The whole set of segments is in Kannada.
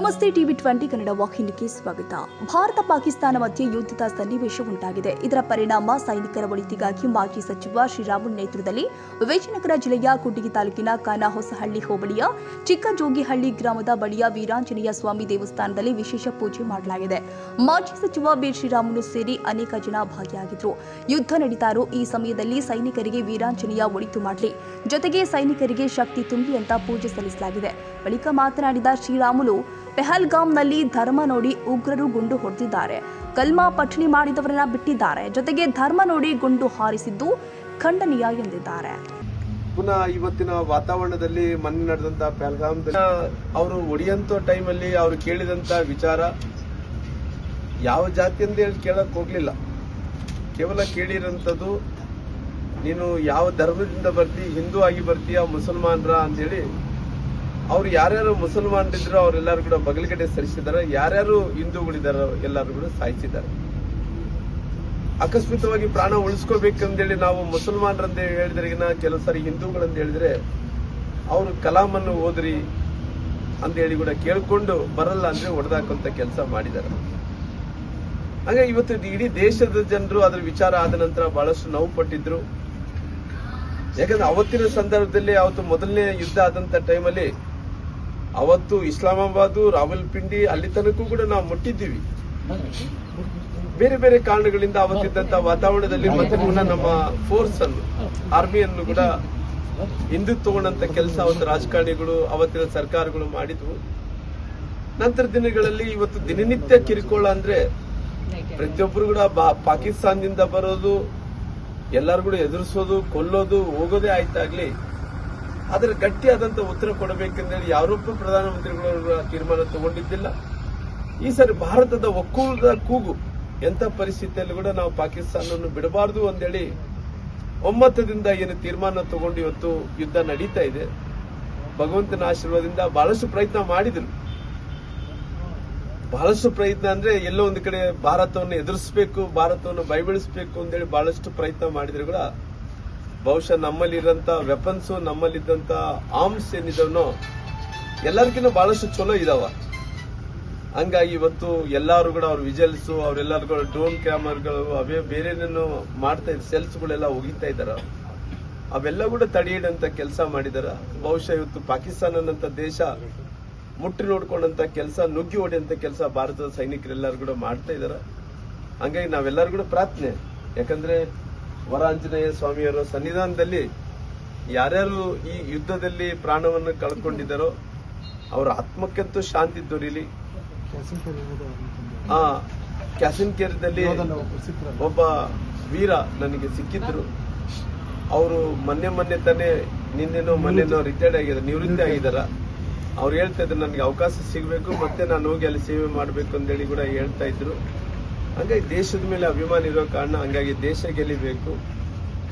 ನಮಸ್ತೆ ಟಿವಿ 20 ಕನ್ನಡ ವಾಹಿನಿಗೆ ಸ್ವಾಗತ. ಭಾರತ ಪಾಕಿಸ್ತಾನ ಮಧ್ಯೆ ಯುದ್ಧದ ಸನ್ನಿವೇಶ ಉಂಟಾಗಿದೆ. ಇದರ ಪರಿಣಾಮ ಸೈನಿಕರ ಒಳಿತಿಗಾಗಿ ಮಾಜಿ ಸಚಿವ ಶ್ರೀರಾಮುಲು ನೇತೃತ್ವದಲ್ಲಿ ವಿಜಯನಗರ ಜಿಲ್ಲೆಯ ಕೂಡ್ಲಿಗಿ ತಾಲೂಕಿನ ಕಾನಹೊಸಹಳ್ಳಿ ಹೋಬಳಿಯ ಚಿಕ್ಕಜೋಗಿಹಳ್ಳಿ ಗ್ರಾಮದ ಬಳಿಯ ವೀರಾಂಜನೇಯ ಸ್ವಾಮಿ ದೇವಸ್ಥಾನದಲ್ಲಿ ವಿಶೇಷ ಪೂಜೆ ಮಾಡಲಾಗಿದೆ. ಮಾಜಿ ಸಚಿವ ಬಿ ಶ್ರೀರಾಮುಲು ಸೇರಿ ಅನೇಕ ಜನ ಭಾಗಿಯಾಗಿದ್ದರು. ಯುದ್ಧ ನಡೀತಾ ಇರೋ ಈ ಸಮಯದಲ್ಲಿ ಸೈನಿಕರಿಗೆ ವೀರಾಂಜನೇಯ ಒಳಿತು ಮಾಡಲಿ, ಜೊತೆಗೆ ಸೈನಿಕರಿಗೆ ಶಕ್ತಿ ತುಂಬಿ ಅಂತ ಪೂಜೆ ಸಲ್ಲಿಸಲಾಗಿದೆ. ಬಳಿಕ ಮಾತನಾಡಿದ ಶ್ರೀರಾಮುಲು, ಪೆಹಲ್ಗಾಮ್ನಲ್ಲಿ ಧರ್ಮ ನೋಡಿ ಉಗ್ರರು ಗುಂಡು ಹೊಡೆದಿದ್ದಾರೆ, ಕಲ್ಮಾ ಪಠಣಿ ಮಾಡಿದವರನ್ನ ಬಿಟ್ಟಿದ್ದಾರೆ, ಜೊತೆಗೆ ಧರ್ಮ ನೋಡಿ ಗುಂಡು ಹಾರಿಸಿದ್ದು ಖಂಡನೀಯ ಎಂದಿದ್ದಾರೆ. ಪುನಃ ಇವತ್ತಿನ ವಾತಾವರಣದಲ್ಲಿ ಮೊನ್ನೆ ನಡೆದಂತ ಪೆಹಲ್ಗಾಮ್ದಲ್ಲಿ ಅವರು ಒಡೆಯಂತ ಟೈಮಲ್ಲಿ ಅವರು ಕೇಳಿದಂತ ವಿಚಾರ ಯಾವ ಜಾತಿ ಅಂತ ಹೇಳಿ ಕೇಳಕ್ ಹೋಗ್ಲಿಲ್ಲ. ಕೇವಲ ಕೇಳಿರಂಥದ್ದು, ನೀನು ಯಾವ ಧರ್ಮದಿಂದ ಬರ್ತಿ, ಹಿಂದೂ ಆಗಿ ಬರ್ತೀಯ ಮುಸಲ್ಮಾನರ ಅಂತೇಳಿ ಅವ್ರು ಯಾರ್ಯಾರು ಮುಸಲ್ಮಾನರಿದ್ರು ಅವರೆಲ್ಲರೂ ಕೂಡ ಬಗಲುಗಡೆ ಸರಿಸಿದ್ದಾರೆ, ಯಾರ್ಯಾರು ಹಿಂದೂಗಳಿದಾರೋ ಎಲ್ಲರೂ ಕೂಡ ಸಾಯಿಸಿದ್ದಾರೆ. ಅಕಸ್ಮಿತವಾಗಿ ಪ್ರಾಣ ಉಳಿಸ್ಕೋಬೇಕಂತೇಳಿ ನಾವು ಮುಸಲ್ಮಾನರಂತ ಹೇಳಿದ್ರಿಗಿನ ಕೆಲವು ಸಾರಿ ಹಿಂದೂಗಳಂತ ಹೇಳಿದ್ರೆ ಅವರು ಕಲಾಮನ್ನು ಓದ್ರಿ ಅಂತ ಹೇಳಿ ಕೂಡ ಕೇಳ್ಕೊಂಡು ಬರಲ್ಲ ಅಂದ್ರೆ ಹೊಡೆದಾಕುವಂತ ಕೆಲಸ ಮಾಡಿದ್ದಾರೆ. ಹಾಗೆ ಇವತ್ತು ಇಡೀ ದೇಶದ ಜನರು ಅದರ ವಿಚಾರ ಆದ ನಂತರ ಬಹಳಷ್ಟು ನೋವು ಪಟ್ಟಿದ್ರು. ಯಾಕಂದ್ರೆ ಅವತ್ತಿನ ಸಂದರ್ಭದಲ್ಲಿ ಅವತ್ತು ಮೊದಲನೇ ಯುದ್ಧ ಆದಂತ ಟೈಮಲ್ಲಿ ಅವತ್ತು ಇಸ್ಲಾಮಾಬಾದ್, ರಾವಲ್ಪಿಂಡಿ ಅಲ್ಲಿ ತನಕೂ ಕೂಡ ನಾವು ಮುಟ್ಟಿದ್ದೀವಿ. ಬೇರೆ ಬೇರೆ ಕಾರಣಗಳಿಂದ ಅವತ್ತಿದ್ದಂತ ವಾತಾವರಣದಲ್ಲಿ ಮತ್ತೆ ಪುನಃ ನಮ್ಮ ಫೋರ್ಸ್ ಅನ್ನು, ಆರ್ಮಿಯನ್ನು ಕೂಡ ಹಿಂದಕ್ಕೆ ತಗೊಂಡಂತ ಕೆಲಸ ಅವತ್ತು ರಾಜಕಾರಣಿಗಳು, ಅವತ್ತಿನ ಸರ್ಕಾರಗಳು ಮಾಡಿದ್ವು. ನಂತರ ದಿನಗಳಲ್ಲಿ ಇವತ್ತು ದಿನನಿತ್ಯ ಕಿರುಕುಳ ಅಂದ್ರೆ ಪ್ರತಿಯೊಬ್ಬರು ಕೂಡ ಪಾಕಿಸ್ತಾನದಿಂದ ಬರೋದು, ಎಲ್ಲರೂ ಕೂಡ ಎದುರಿಸೋದು, ಕೊಲ್ಲೋದು, ಹೋಗೋದೇ ಆಯ್ತಾಗ್ಲಿ, ಅದರ ಗಟ್ಟಿಯಾದಂತ ಉತ್ತರ ಕೊಡಬೇಕೆಂದೇಳಿ ಯಾರೊಬ್ಬ ಪ್ರಧಾನಮಂತ್ರಿಗಳು ತೀರ್ಮಾನ ತಗೊಂಡಿದ್ದಿಲ್ಲ. ಈ ಸರಿ ಭಾರತದ ಒಕ್ಕೂಟದ ಕೂಗು ಎಂತ ಪರಿಸ್ಥಿತಿಯಲ್ಲಿ ಕೂಡ ನಾವು ಪಾಕಿಸ್ತಾನವನ್ನು ಬಿಡಬಾರದು ಅಂತೇಳಿ ಒಮ್ಮತದಿಂದ ಏನು ತೀರ್ಮಾನ ತಗೊಂಡು ಇವತ್ತು ಯುದ್ಧ ನಡೀತಾ ಇದೆ. ಭಗವಂತನ ಆಶೀರ್ವಾದದಿಂದ ಬಹಳಷ್ಟು ಪ್ರಯತ್ನ ಮಾಡಿದ್ರು. ಬಹಳಷ್ಟು ಪ್ರಯತ್ನ ಅಂದ್ರೆ ಎಲ್ಲೋ ಒಂದು ಕಡೆ ಭಾರತವನ್ನು ಎದುರಿಸಬೇಕು, ಭಾರತವನ್ನು ಬೈಬೆಳಿಸಬೇಕು ಅಂತೇಳಿ ಬಹಳಷ್ಟು ಪ್ರಯತ್ನ ಮಾಡಿದ್ರು ಕೂಡ ಬಹುಶಃ ನಮ್ಮಲ್ಲಿರಂತ ವೆಪನ್ಸ್, ನಮ್ಮಲ್ಲಿದ್ದಂತ ಆರ್ಮ್ಸ್ ಏನಿದವನೋ ಎಲ್ಲರಿಗಿಂತ ಬಹಳಷ್ಟು ಚಲೋ ಇದಾವ. ಹಂಗಾಗಿ ಇವತ್ತು ಎಲ್ಲಾರು ಕೂಡ ಅವ್ರ ವಿಜಲ್ಸ್, ಅವರೆಲ್ಲರೂ ಕೂಡ ಡ್ರೋನ್ ಕ್ಯಾಮರಾಗಳು ಅವೇ ಬೇರೆನೇನು ಮಾಡ್ತಾ ಇದ್ದಾರೆ, ಸೆಲ್ಸ್ಗಳೆಲ್ಲ ಒಗಿತಾ ಇದಾರ, ಅವೆಲ್ಲ ಕೂಡ ತಡೆಯಿಡಂತ ಕೆಲಸ ಮಾಡಿದಾರ. ಬಹುಶಃ ಇವತ್ತು ಪಾಕಿಸ್ತಾನ ಅನ್ನಂತ ದೇಶ ಮುಟ್ಟಿ ನೋಡ್ಕೊಂಡಂತ ಕೆಲಸ, ನುಗ್ಗಿ ಹೊಡೆಯಂತ ಕೆಲಸ ಭಾರತದ ಸೈನಿಕರೆಲ್ಲರೂ ಕೂಡ ಮಾಡ್ತಾ ಇದಾರ. ಹಂಗಾಗಿ ನಾವೆಲ್ಲರೂ ಕೂಡ ಪ್ರಾರ್ಥನೆ, ಯಾಕಂದ್ರೆ ವರಾಂಜನೇಯ ಸ್ವಾಮಿಯವರ ಸನ್ನಿಧಾನದಲ್ಲಿ ಯಾರ್ಯಾರು ಈ ಯುದ್ಧದಲ್ಲಿ ಪ್ರಾಣವನ್ನು ಕಳ್ಕೊಂಡಿದ್ದಾರೋ ಅವರ ಆತ್ಮಕ್ಕಂತೂ ಶಾಂತಿ ದೊರೀಲಿ. ಕ್ಯಾಸಿನ್ಕೇರದಲ್ಲಿ ಒಬ್ಬ ವೀರ ನನಗೆ ಸಿಕ್ಕಿದ್ರು. ಅವರು ಮೊನ್ನೆ ತಾನೇ ಮೊನ್ನೆನೋ ರಿಟೈರ್ಡ್ ಆಗಿದ್ದಾರೆ, ನಿವೃತ್ತಿ ಆಗಿದಾರ. ಅವ್ರು ಹೇಳ್ತಾ ಇದ್ರು ನನಗೆ ಅವಕಾಶ ಸಿಗಬೇಕು, ಮತ್ತೆ ನಾನು ಹೋಗಿ ಅಲ್ಲಿ ಸೇವೆ ಮಾಡಬೇಕು ಅಂತೇಳಿ ಕೂಡ ಹೇಳ್ತಾ ಇದ್ರು. ಹಂಗಾಗಿ ದೇಶದ ಮೇಲೆ ಅಭಿಮಾನ ಇರೋ ಕಾರಣ ಹಂಗಾಗಿ ದೇಶ ಗೆಲ್ಲಿಬೇಕು.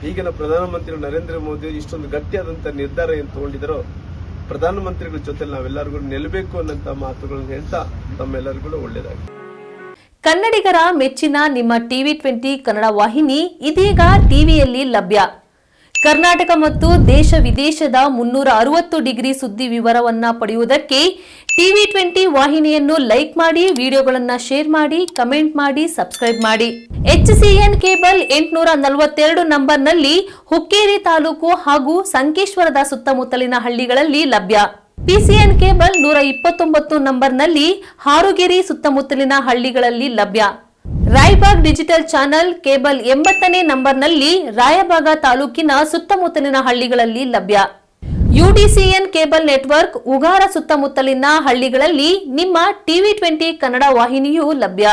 ಈಗಿನ ಪ್ರಧಾನಮಂತ್ರಿ ನರೇಂದ್ರ ಮೋದಿ ಇಷ್ಟೊಂದು ಗಟ್ಟಿಯಾದಂತ ನಿರ್ಧಾರ ಏನು ತಗೊಂಡಿದ್ದಾರೋ ಪ್ರಧಾನಮಂತ್ರಿಗಳ ಜೊತೆ ನಾವೆಲ್ಲರಿಗೂ ನಿಲ್ಲಬೇಕು ಅನ್ನಂತ ಮಾತುಗಳನ್ನು ಹೇಳ್ತಾ ತಮ್ಮೆಲ್ಲರಿಗೂ ಒಳ್ಳೆಯದಾಗಿ. ಕನ್ನಡಿಗರ ಮೆಚ್ಚಿನ ನಿಮ್ಮ ಟಿವಿ 20 ಕನ್ನಡ ವಾಹಿನಿ ಇದೀಗ ಟಿವಿಯಲ್ಲಿ ಲಭ್ಯ. ಕರ್ನಾಟಕ ಮತ್ತು ದೇಶ ವಿದೇಶದ 360 ಡಿಗ್ರಿ ಸುದ್ದಿ ವಿವರವನ್ನ ಪಡೆಯುವುದಕ್ಕೆ ಟಿವಿ 20 ವಾಹಿನಿಯನ್ನು ಲೈಕ್ ಮಾಡಿ, ವಿಡಿಯೋಗಳನ್ನು ಶೇರ್ ಮಾಡಿ, ಕಮೆಂಟ್ ಮಾಡಿ, ಸಬ್ಸ್ಕ್ರೈಬ್ ಮಾಡಿ. HCN ಕೇಬಲ್ 842 ನಂಬರ್ನಲ್ಲಿ ಹುಕ್ಕೇರಿ ತಾಲೂಕು ಹಾಗೂ ಸಂಕೇಶ್ವರದ ಸುತ್ತಮುತ್ತಲಿನ ಹಳ್ಳಿಗಳಲ್ಲಿ ಲಭ್ಯ. PCN ಕೇಬಲ್ 129 ನಂಬರ್ನಲ್ಲಿ ಹಾರುಗೆರೆ ಸುತ್ತಮುತ್ತಲಿನ ಹಳ್ಳಿಗಳಲ್ಲಿ ಲಭ್ಯ. ರಾಯಬಾಗ್ ಡಿಜಿಟಲ್ ಚಾನೆಲ್ ಕೇಬಲ್ 80ನೇ ನಂಬರ್ನಲ್ಲಿ ರಾಯಬಾಗ ತಾಲೂಕಿನ ಸುತ್ತಮುತ್ತಲಿನ ಹಳ್ಳಿಗಳಲ್ಲಿ ಲಭ್ಯ. UDCN ಕೇಬಲ್ ನೆಟ್ವರ್ಕ್ ಉಗಾರ ಸುತ್ತಮುತ್ತಲಿನ ಹಳ್ಳಿಗಳಲ್ಲಿ ನಿಮ್ಮ ಟಿವಿ 20 ಕನ್ನಡ ವಾಹಿನಿಯೂ ಲಭ್ಯ.